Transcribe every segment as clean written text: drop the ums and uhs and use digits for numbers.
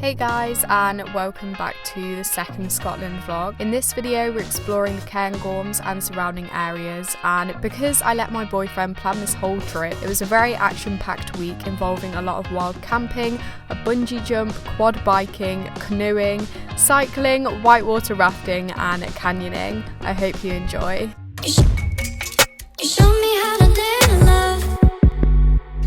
Hey guys, and welcome back to the second Scotland vlog. In this video we're exploring the Cairngorms and surrounding areas, and because I let my boyfriend plan this whole trip, it was a very action-packed week involving a lot of wild camping, a bungee jump, quad biking, canoeing, cycling, whitewater rafting and canyoning. I hope you enjoy. You show me how to live love,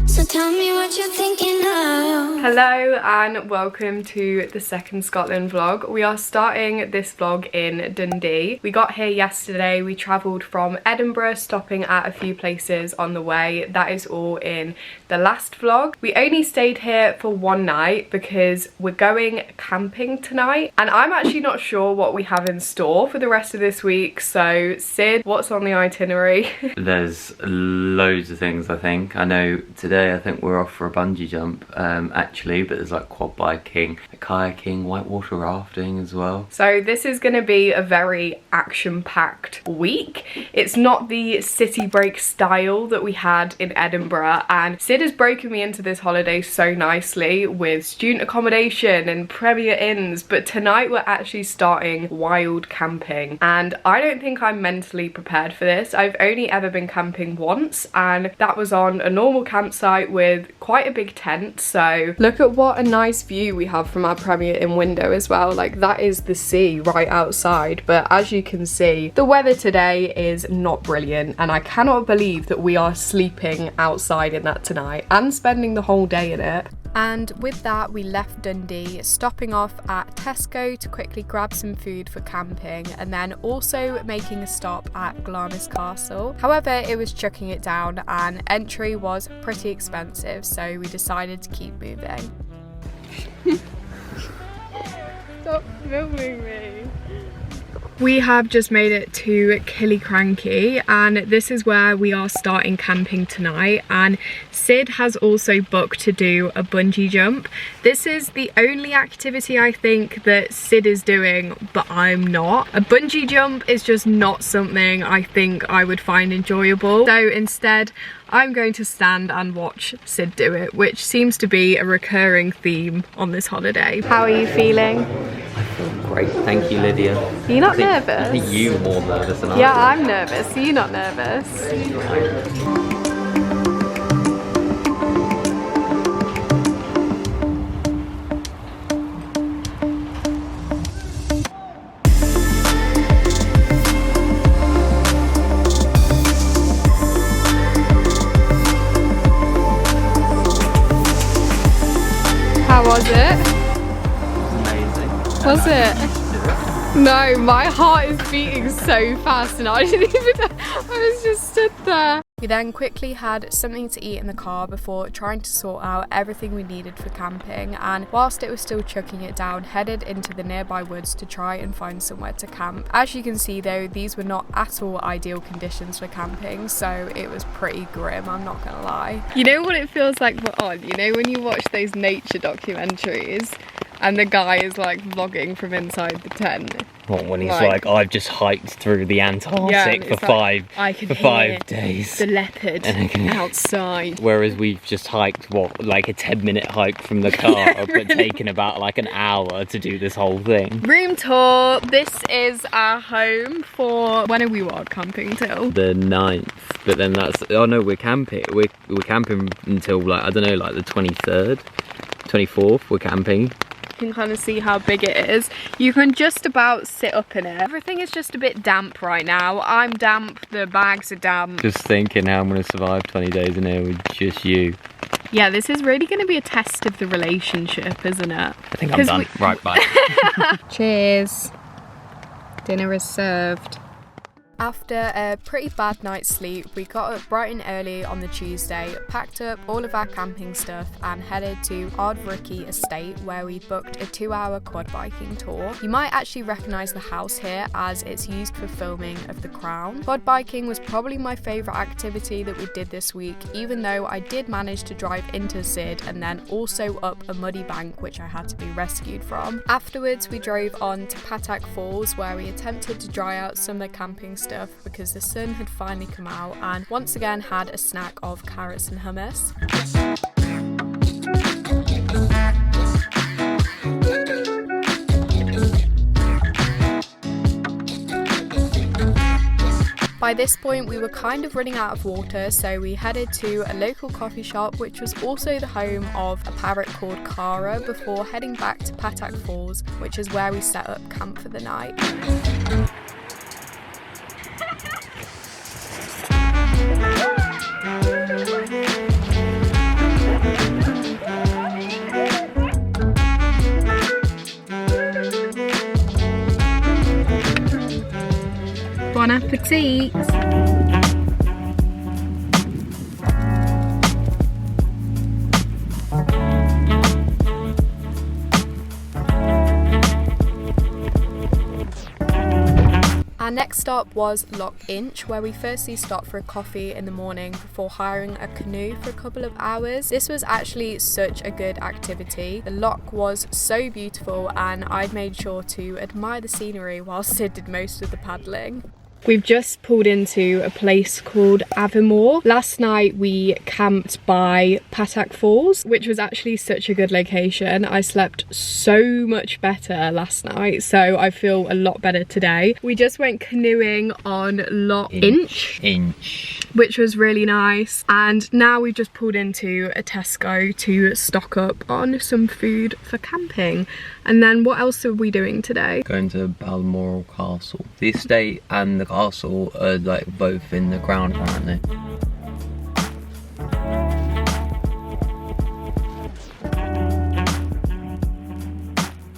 so tell me what you're thinking of. Hello and welcome to the second Scotland vlog. We are starting this vlog in Dundee. We got here yesterday. We travelled from Edinburgh, stopping at a few places on the way. That is all in the last vlog. We only stayed here for one night because we're going camping tonight, and I'm actually not sure what we have in store for the rest of this week. So Sid, what's on the itinerary? There's loads of things. I know today I think we're off for a bungee jump actually, but there's like quad biking, kayaking, whitewater rafting as well. So this is going to be a very action-packed week. It's not the city break style that we had in Edinburgh, and Sid has broken me into this holiday so nicely with student accommodation and Premier Inns, but tonight we're actually starting wild camping, and I don't think I'm mentally prepared for this. I've only ever been camping once, and that was on a normal campsite with quite a big tent. So look at what a nice view we have from our Premier Inn window as well. Like, that is the sea right outside, but as you can see, the weather today is not brilliant, and I cannot believe that we are sleeping outside in that tonight and spending the whole day in it. And with that, we left Dundee, stopping off at Tesco to quickly grab some food for camping, and then also making a stop at Glamis Castle. However, it was chucking it down and entry was pretty expensive, so we decided to keep moving. Stop filming me. We have just made it to Killiecrankie, and this is where we are starting camping tonight, and Sid has also booked to do a bungee jump. This is the only activity I think that Sid is doing, but I'm not. A bungee jump is just not something I think I would find enjoyable, so instead I'm going to stand and watch Sid do it, which seems to be a recurring theme on this holiday. How are you feeling? I feel great, thank you, Lydia. Are you not nervous? I think you're more nervous than I am. Yeah, I'm nervous. Are you not nervous? How was it? Amazing. Was it? No, my heart is beating so fast and I didn't even, I was just stood there. We then quickly had something to eat in the car before trying to sort out everything we needed for camping, and whilst it was still chucking it down, headed into the nearby woods to try and find somewhere to camp. As you can see though, these were not at all ideal conditions for camping, so it was pretty grim, I'm not gonna lie. You know what it feels like we're on? You know when you watch those nature documentaries and the guy is like vlogging from inside the tent? What, when he's like, I've just hiked through the Antarctic for like, 5 days. The leopard outside. Whereas we've just hiked, what, like a 10-minute hike from the car, Really? but taken about like an hour to do this whole thing. Room tour. This is our home for, when are we wild camping till? The 9th, but then that's, oh no, we're camping. We're camping until like, I don't know, like the 23rd, 24th, we're camping. You can kind of see how big it is. You can just about sit up in it. Everything is just a bit damp right now. I'm damp, the bags are damp. Just thinking how I'm going to survive 20 days in here with just you. Yeah, this is really going to be a test of the relationship, isn't it? I think I'm done. Right, bye. Cheers. Dinner is served. After a pretty bad night's sleep, we got up bright and early on the Tuesday, packed up all of our camping stuff and headed to Ardbrookie Estate, where we booked a 2-hour quad biking tour. You might actually recognise the house here as it's used for filming of The Crown. Quad biking was probably my favourite activity that we did this week, even though I did manage to drive into Sid and then also up a muddy bank which I had to be rescued from. Afterwards we drove on to Patak Falls, where we attempted to dry out some of the camping stuff because the sun had finally come out, and once again had a snack of carrots and hummus. By this point we were kind of running out of water, so we headed to a local coffee shop which was also the home of a parrot called Cara before heading back to Patak Falls, which is where we set up camp for the night. Bon appetit! Our next stop was Loch Inch, where we firstly stopped for a coffee in the morning before hiring a canoe for a couple of hours. This was actually such a good activity. The loch was so beautiful and I'd made sure to admire the scenery while Sid did most of the paddling. We've just pulled into a place called Aviemore. Last night we camped by Patak Falls, which was actually such a good location. I slept so much better last night, so I feel a lot better today. We just went canoeing on Loch Inch, which was really nice. And now we've just pulled into a Tesco to stock up on some food for camping. And then what else are we doing today? Going to Balmoral Castle. The estate and the castle are like both in the ground apparently.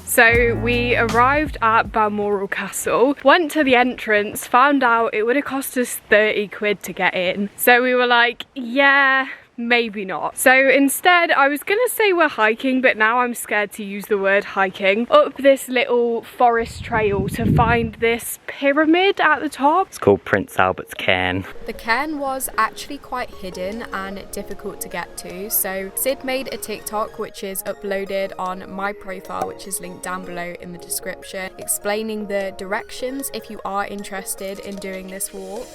So we arrived at Balmoral Castle, went to the entrance, found out it would have cost us 30 quid to get in. So we were like, yeah, maybe not. So instead I was gonna say we're hiking, but now I'm scared to use the word hiking, up this little forest trail to find this pyramid at the top. It's called Prince Albert's Cairn. The cairn was actually quite hidden and difficult to get to, so Sid made a TikTok which is uploaded on my profile, which is linked down below in the description, explaining the directions if you are interested in doing this walk.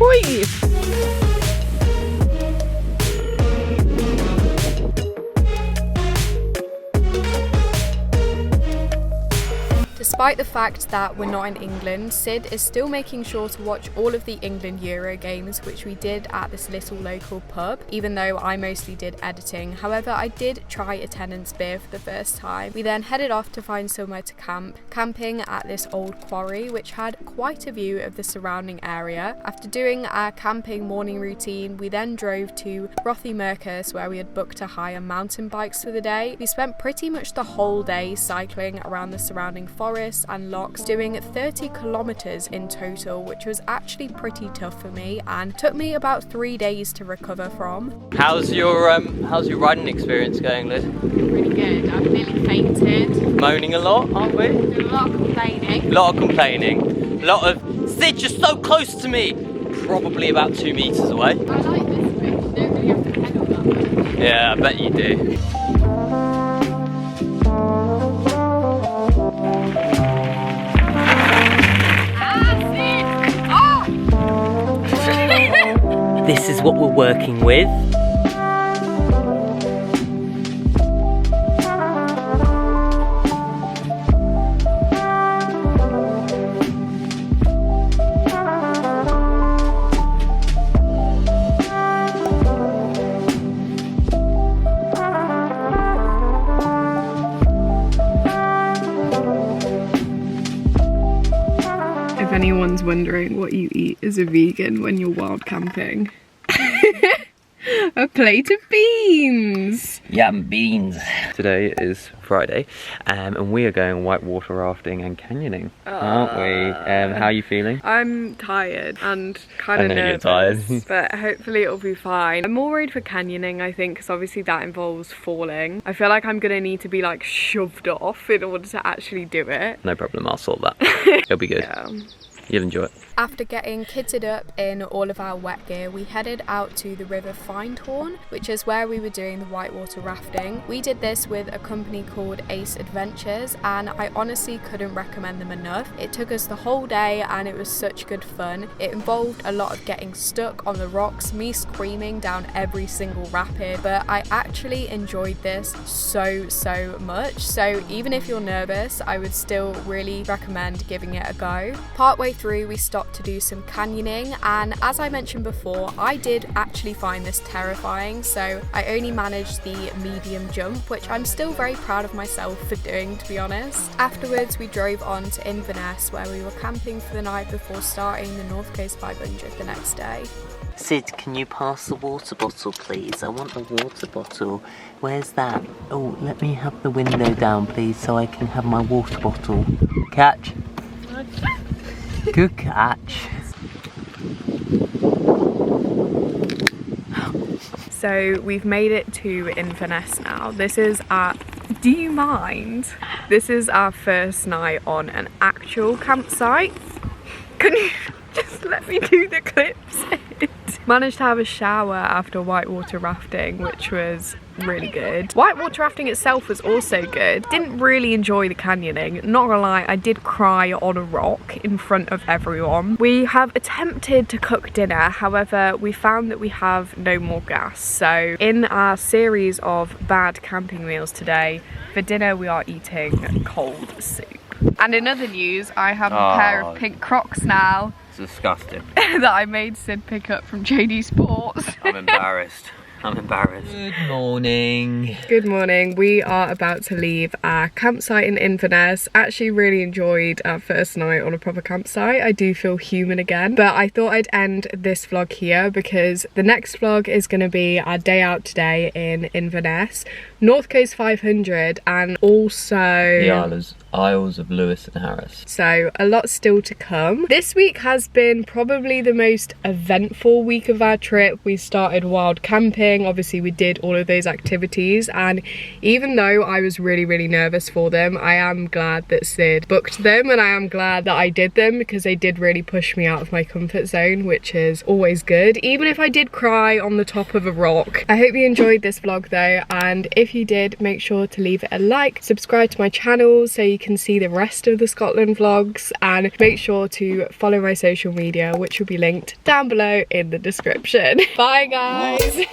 Oi! Despite the fact that we're not in England, Sid is still making sure to watch all of the England Euro games, which we did at this little local pub, even though I mostly did editing. However, I did try a tenant's beer for the first time. We then headed off to find somewhere to camp, camping at this old quarry, which had quite a view of the surrounding area. After doing our camping morning routine, we then drove to Rothiemurchus, where we had booked to hire mountain bikes for the day. We spent pretty much the whole day cycling around the surrounding forest and lochs, doing 30 kilometers in total, which was actually pretty tough for me and took me about 3 days to recover from. How's your riding experience going, Liz? Really good. I've nearly fainted. Moaning a lot, aren't we? Doing a lot of complaining. A lot of complaining. A lot of, Sid, you're so close to me! Probably about 2 meters away. I like this bit. You don't really have to pedal that much. Yeah, I bet you do. This is what we're working with. If anyone's wondering what you eat as a vegan when you're wild camping, a plate of beans! Yum beans! Today is Friday and we are going whitewater rafting and canyoning, aren't we? How are you feeling? I'm tired and kind of nervous, tired. but hopefully it'll be fine. I'm more worried for canyoning, I think, because obviously that involves falling. I feel like I'm gonna need to be like shoved off in order to actually do it. No problem, I'll sort that. It'll be good. Yeah. you'll enjoy it. After getting kitted up in all of our wet gear, we headed out to the River Findhorn, which is where we were doing the whitewater rafting. We did this with a company called Ace Adventures, and I honestly couldn't recommend them enough. It took us the whole day and it was such good fun. It involved a lot of getting stuck on the rocks, me screaming down every single rapid, but I actually enjoyed this so much. So even if you're nervous, I would still really recommend giving it a go. Partway through, we stopped to do some canyoning, and as I mentioned before, I did actually find this terrifying, so I only managed the medium jump, which I'm still very proud of myself for doing, to be honest. Afterwards, we drove on to Inverness, where we were camping for the night before starting the North Coast by Bungee the next day. Sid, can you pass the water bottle, please? I want the water bottle. Where's that? Oh, let me have the window down, please, so I can have my water bottle. Catch. Good catch. So we've made it to Inverness now. This is our... Do you mind? This is our first night on an actual campsite. Can you just let me do the clips? Managed to have a shower after whitewater rafting, which was really good. Whitewater rafting itself was also good. Didn't really enjoy the canyoning. Not gonna lie, I did cry on a rock in front of everyone. We have attempted to cook dinner, however, we found that we have no more gas. So in our series of bad camping meals today, for dinner we are eating cold soup. And in other news, I have a pair of pink Crocs now. It's disgusting. That I made Sid pick up from JD Sports. I'm embarrassed. I'm embarrassed. Good morning. Good morning. We are about to leave our campsite in Inverness. Actually really enjoyed our first night on a proper campsite. I do feel human again. But I thought I'd end this vlog here because the next vlog is going to be our day out today in Inverness, North Coast 500, and also The Isles of Lewis and Harris. So a lot still to come. This week has been probably the most eventful week of our trip. We started wild camping. Obviously we did all of those activities, and even though I was really nervous for them, I am glad that Sid booked them, and I am glad that I did them because they did really push me out of my comfort zone, which is always good, even if I did cry on the top of a rock. I hope you enjoyed this vlog though, and if you did, make sure to leave it a like, subscribe to my channel so you can see the rest of the Scotland vlogs, and make sure to follow my social media, which will be linked down below in the description. Bye guys.